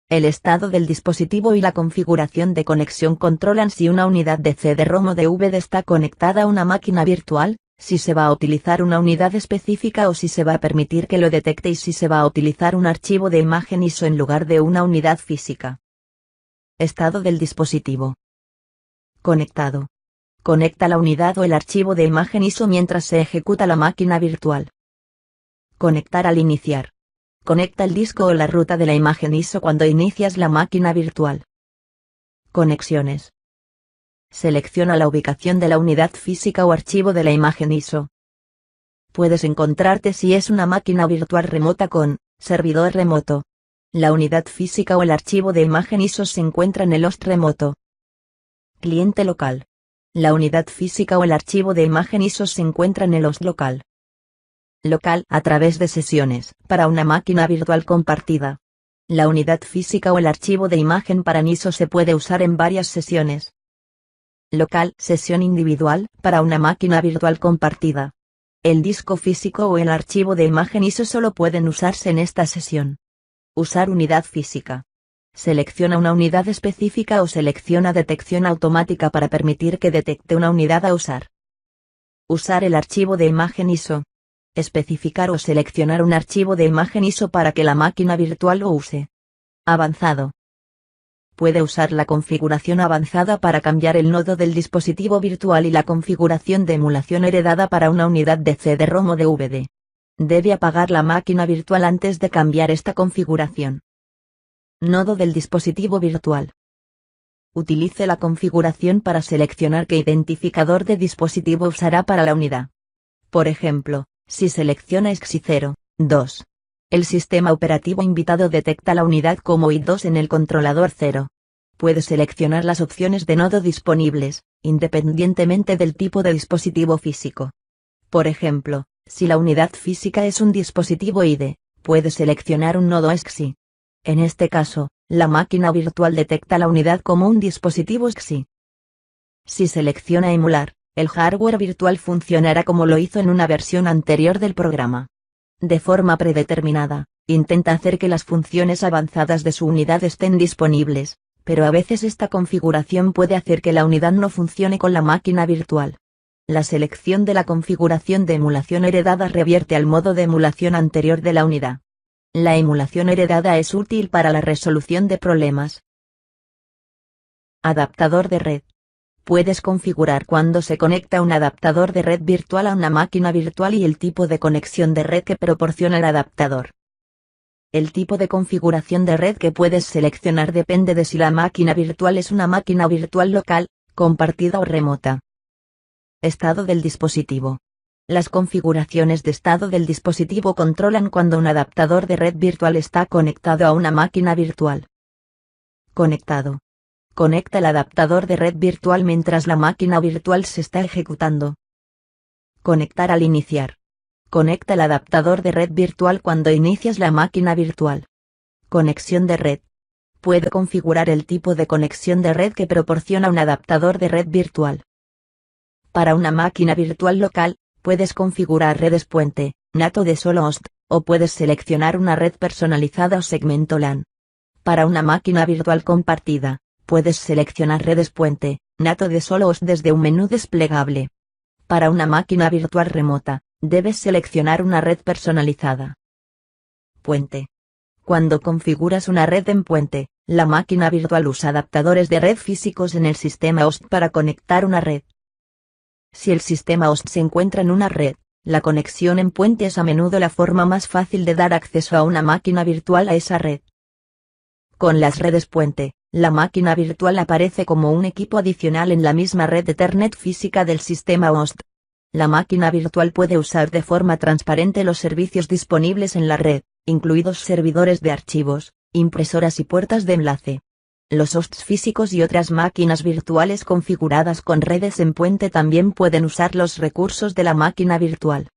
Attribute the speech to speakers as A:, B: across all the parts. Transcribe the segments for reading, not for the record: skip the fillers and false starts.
A: El estado del dispositivo y la configuración de conexión controlan si una unidad de CD-ROM o DVD está conectada a una máquina virtual, si se va a utilizar una unidad específica o si se va a permitir que lo detecte y si se va a utilizar un archivo de imagen ISO en lugar de una unidad física. Estado del dispositivo. Conectado. Conecta la unidad o el archivo de imagen ISO mientras se ejecuta la máquina virtual. Conectar al iniciar. Conecta el disco o la ruta de la imagen ISO cuando inicias la máquina virtual. Conexiones. Selecciona la ubicación de la unidad física o archivo de la imagen ISO. Puedes encontrarte si es una máquina virtual remota con servidor remoto. La unidad física o el archivo de imagen ISO se encuentra en el host remoto. Cliente local. La unidad física o el archivo de imagen ISO se encuentra en el host local. Local a través de sesiones para una máquina virtual compartida. La unidad física o el archivo de imagen para ISO se puede usar en varias sesiones. Local, sesión individual, para una máquina virtual compartida. El disco físico o el archivo de imagen ISO solo pueden usarse en esta sesión. Usar unidad física. Selecciona una unidad específica o selecciona detección automática para permitir que detecte una unidad a usar. Usar el archivo de imagen ISO. Especificar o seleccionar un archivo de imagen ISO para que la máquina virtual lo use. Avanzado. Puede usar la configuración avanzada para cambiar el nodo del dispositivo virtual y la configuración de emulación heredada para una unidad de CD-ROM o DVD. Debe apagar la máquina virtual antes de cambiar esta configuración. Nodo del dispositivo virtual. Utilice la configuración para seleccionar qué identificador de dispositivo usará para la unidad. Por ejemplo, si selecciona XI0.2. El sistema operativo invitado detecta la unidad como I2 en el controlador 0. Puede seleccionar las opciones de nodo disponibles, independientemente del tipo de dispositivo físico. Por ejemplo, si la unidad física es un dispositivo IDE, puede seleccionar un nodo XI. En este caso, la máquina virtual detecta la unidad como un dispositivo XI. Si selecciona emular, el hardware virtual funcionará como lo hizo en una versión anterior del programa. De forma predeterminada, intenta hacer que las funciones avanzadas de su unidad estén disponibles, pero a veces esta configuración puede hacer que la unidad no funcione con la máquina virtual. La selección de la configuración de emulación heredada revierte al modo de emulación anterior de la unidad. La emulación heredada es útil para la resolución de problemas. Adaptador de red. Puedes configurar cuándo se conecta un adaptador de red virtual a una máquina virtual y el tipo de conexión de red que proporciona el adaptador. El tipo de configuración de red que puedes seleccionar depende de si la máquina virtual es una máquina virtual local, compartida o remota. Estado del dispositivo. Las configuraciones de estado del dispositivo controlan cuando un adaptador de red virtual está conectado a una máquina virtual. Conectado. Conecta el adaptador de red virtual mientras la máquina virtual se está ejecutando. Conectar al iniciar. Conecta el adaptador de red virtual cuando inicias la máquina virtual. Conexión de red. Puede configurar el tipo de conexión de red que proporciona un adaptador de red virtual. Para una máquina virtual local, puedes configurar redes puente, NAT o de solo host, o puedes seleccionar una red personalizada o segmento LAN. Para una máquina virtual compartida, puedes seleccionar redes puente, NAT o de solo host desde un menú desplegable. Para una máquina virtual remota, debes seleccionar una red personalizada. Puente. Cuando configuras una red en puente, la máquina virtual usa adaptadores de red físicos en el sistema host para conectar una red. Si el sistema host se encuentra en una red, la conexión en puente es a menudo la forma más fácil de dar acceso a una máquina virtual a esa red. Con las redes puente, la máquina virtual aparece como un equipo adicional en la misma red Ethernet física del sistema host. La máquina virtual puede usar de forma transparente los servicios disponibles en la red, incluidos servidores de archivos, impresoras y puertas de enlace. Los hosts físicos y otras máquinas virtuales configuradas con redes en puente también pueden usar los recursos de la máquina virtual.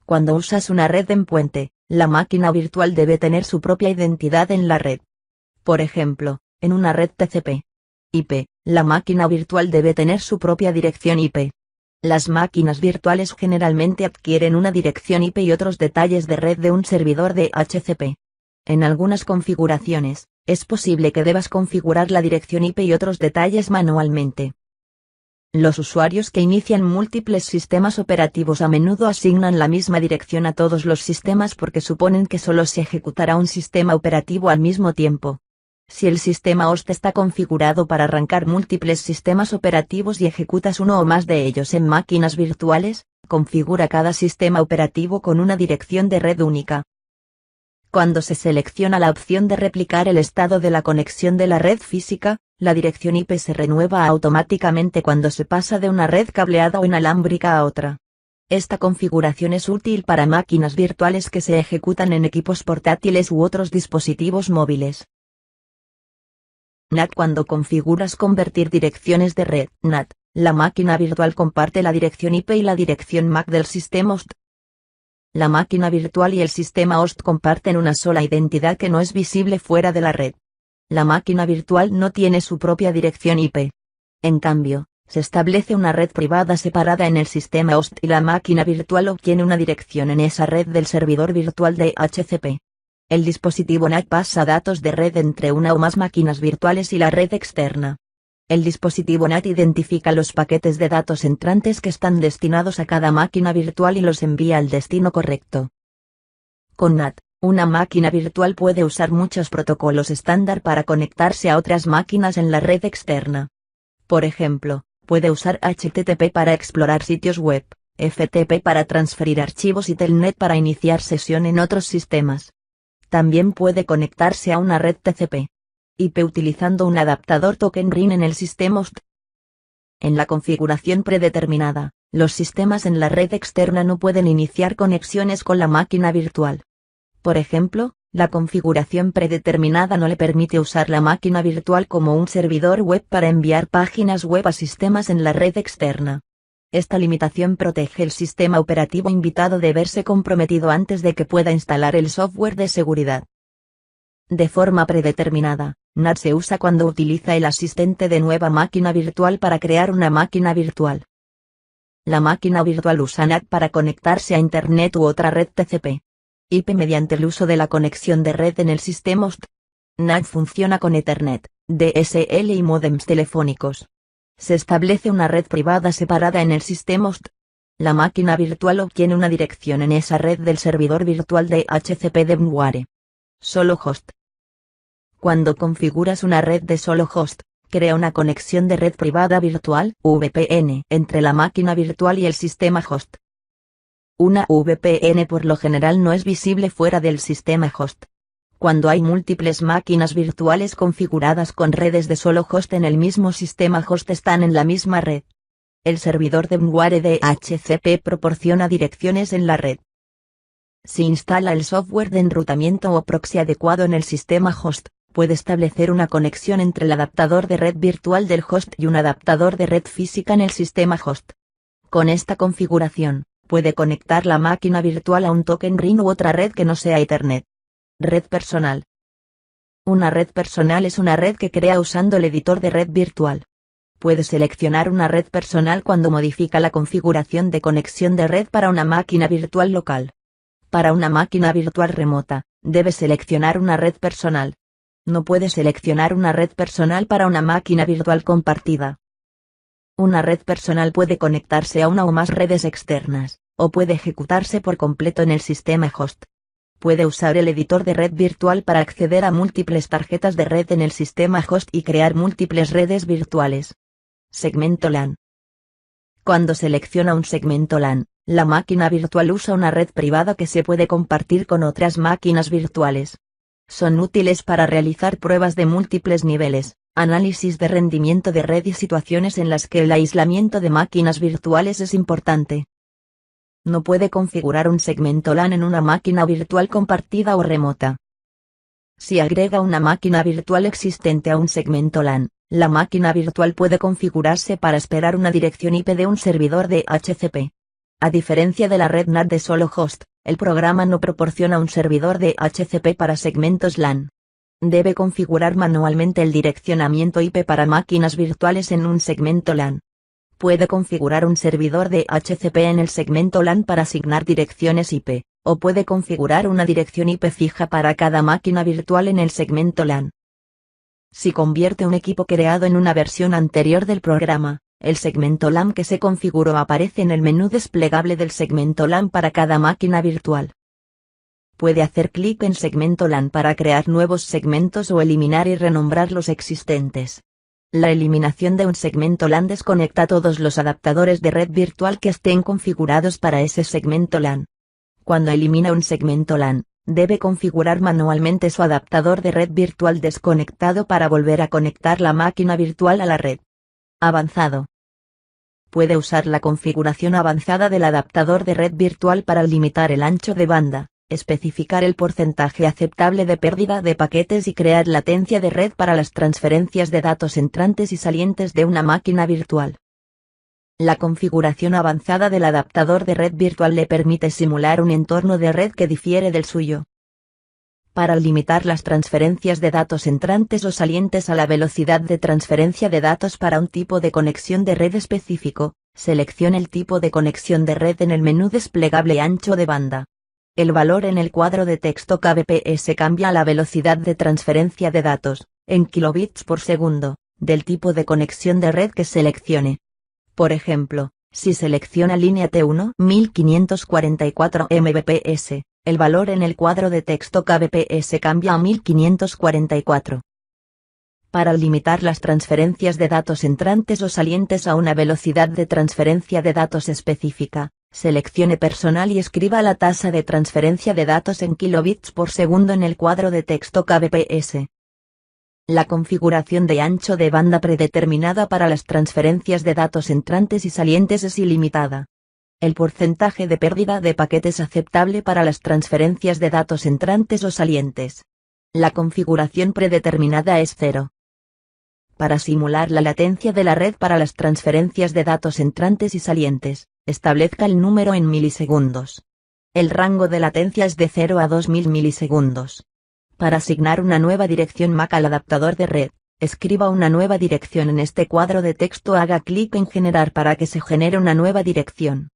A: Cuando usas una red en puente, la máquina virtual debe tener su propia identidad en la red. Por ejemplo, en una red TCP/IP, la máquina virtual debe tener su propia dirección IP. Las máquinas virtuales generalmente adquieren una dirección IP y otros detalles de red de un servidor DHCP. En algunas configuraciones, es posible que debas configurar la dirección IP y otros detalles manualmente. Los usuarios que inician múltiples sistemas operativos a menudo asignan la misma dirección a todos los sistemas porque suponen que solo se ejecutará un sistema operativo al mismo tiempo. Si el sistema host está configurado para arrancar múltiples sistemas operativos y ejecutas uno o más de ellos en máquinas virtuales, configura cada sistema operativo con una dirección de red única. Cuando se selecciona la opción de replicar el estado de la conexión de la red física, la dirección IP se renueva automáticamente cuando se pasa de una red cableada o inalámbrica a otra. Esta configuración es útil para máquinas virtuales que se ejecutan en equipos portátiles u otros dispositivos móviles. NAT. Cuando configuras convertir direcciones de red NAT, la máquina virtual comparte la dirección IP y la dirección MAC del sistema host. La máquina virtual y el sistema host comparten una sola identidad que no es visible fuera de la red. La máquina virtual no tiene su propia dirección IP. En cambio, se establece una red privada separada en el sistema host y la máquina virtual obtiene una dirección en esa red del servidor virtual de DHCP. El dispositivo NAT pasa datos de red entre una o más máquinas virtuales y la red externa. El dispositivo NAT identifica los paquetes de datos entrantes que están destinados a cada máquina virtual y los envía al destino correcto. Con NAT, una máquina virtual puede usar muchos protocolos estándar para conectarse a otras máquinas en la red externa. Por ejemplo, puede usar HTTP para explorar sitios web, FTP para transferir archivos y Telnet para iniciar sesión en otros sistemas. También puede conectarse a una red TCP/IP utilizando un adaptador token ring en el sistema host. En la configuración predeterminada, los sistemas en la red externa no pueden iniciar conexiones con la máquina virtual. Por ejemplo, la configuración predeterminada no le permite usar la máquina virtual como un servidor web para enviar páginas web a sistemas en la red externa. Esta limitación protege el sistema operativo invitado de verse comprometido antes de que pueda instalar el software de seguridad. De forma predeterminada, NAT se usa cuando utiliza el asistente de nueva máquina virtual para crear una máquina virtual. La máquina virtual usa NAT para conectarse a Internet u otra red TCP/IP mediante el uso de la conexión de red en el sistema host. NAT funciona con Ethernet, DSL y módems telefónicos. Se establece una red privada separada en el sistema host. La máquina virtual obtiene una dirección en esa red del servidor virtual de DHCP de VMware. Solo host. Cuando configuras una red de solo host, crea una conexión de red privada virtual (VPN) entre la máquina virtual y el sistema host. Una VPN por lo general no es visible fuera del sistema host. Cuando hay múltiples máquinas virtuales configuradas con redes de solo host en el mismo sistema host están en la misma red. El servidor de VMware de DHCP proporciona direcciones en la red. Si instala el software de enrutamiento o proxy adecuado en el sistema host, puede establecer una conexión entre el adaptador de red virtual del host y un adaptador de red física en el sistema host. Con esta configuración, puede conectar la máquina virtual a un token ring u otra red que no sea Ethernet. Red personal. Una red personal es una red que crea usando el editor de red virtual. Puede seleccionar una red personal cuando modifica la configuración de conexión de red para una máquina virtual local. Para una máquina virtual remota, debe seleccionar una red personal. No puede seleccionar una red personal para una máquina virtual compartida. Una red personal puede conectarse a una o más redes externas, o puede ejecutarse por completo en el sistema host. Puede usar el editor de red virtual para acceder a múltiples tarjetas de red en el sistema host y crear múltiples redes virtuales. Segmento LAN. Cuando selecciona un segmento LAN, la máquina virtual usa una red privada que se puede compartir con otras máquinas virtuales. Son útiles para realizar pruebas de múltiples niveles, análisis de rendimiento de red y situaciones en las que el aislamiento de máquinas virtuales es importante. No puede configurar un segmento LAN en una máquina virtual compartida o remota. Si agrega una máquina virtual existente a un segmento LAN, la máquina virtual puede configurarse para esperar una dirección IP de un servidor de DHCP. A diferencia de la red NAT de solo host, el programa no proporciona un servidor de DHCP para segmentos LAN. Debe configurar manualmente el direccionamiento IP para máquinas virtuales en un segmento LAN. Puede configurar un servidor de DHCP en el segmento LAN para asignar direcciones IP, o puede configurar una dirección IP fija para cada máquina virtual en el segmento LAN. Si convierte un equipo creado en una versión anterior del programa, el segmento LAN que se configuró aparece en el menú desplegable del segmento LAN para cada máquina virtual. Puede hacer clic en segmento LAN para crear nuevos segmentos o eliminar y renombrar los existentes. La eliminación de un segmento LAN desconecta todos los adaptadores de red virtual que estén configurados para ese segmento LAN. Cuando elimina un segmento LAN, debe configurar manualmente su adaptador de red virtual desconectado para volver a conectar la máquina virtual a la red. Avanzado. Puede usar la configuración avanzada del adaptador de red virtual para limitar el ancho de banda, especificar el porcentaje aceptable de pérdida de paquetes y crear latencia de red para las transferencias de datos entrantes y salientes de una máquina virtual. La configuración avanzada del adaptador de red virtual le permite simular un entorno de red que difiere del suyo. Para limitar las transferencias de datos entrantes o salientes a la velocidad de transferencia de datos para un tipo de conexión de red específico, seleccione el tipo de conexión de red en el menú desplegable ancho de banda. El valor en el cuadro de texto kbps cambia a la velocidad de transferencia de datos, en kilobits por segundo, del tipo de conexión de red que seleccione. Por ejemplo, si selecciona línea T1 1544 Mbps, el valor en el cuadro de texto kbps cambia a 1544. Para limitar las transferencias de datos entrantes o salientes a una velocidad de transferencia de datos específica, seleccione personal y escriba la tasa de transferencia de datos en kilobits por segundo en el cuadro de texto kbps. La configuración de ancho de banda predeterminada para las transferencias de datos entrantes y salientes es ilimitada. El porcentaje de pérdida de paquetes aceptable para las transferencias de datos entrantes o salientes. La configuración predeterminada es 0. Para simular la latencia de la red para las transferencias de datos entrantes y salientes, establezca el número en milisegundos. El rango de latencia es de 0 a 2000 milisegundos. Para asignar una nueva dirección MAC al adaptador de red, escriba una nueva dirección en este cuadro de texto. Haga clic en Generar para que se genere una nueva dirección.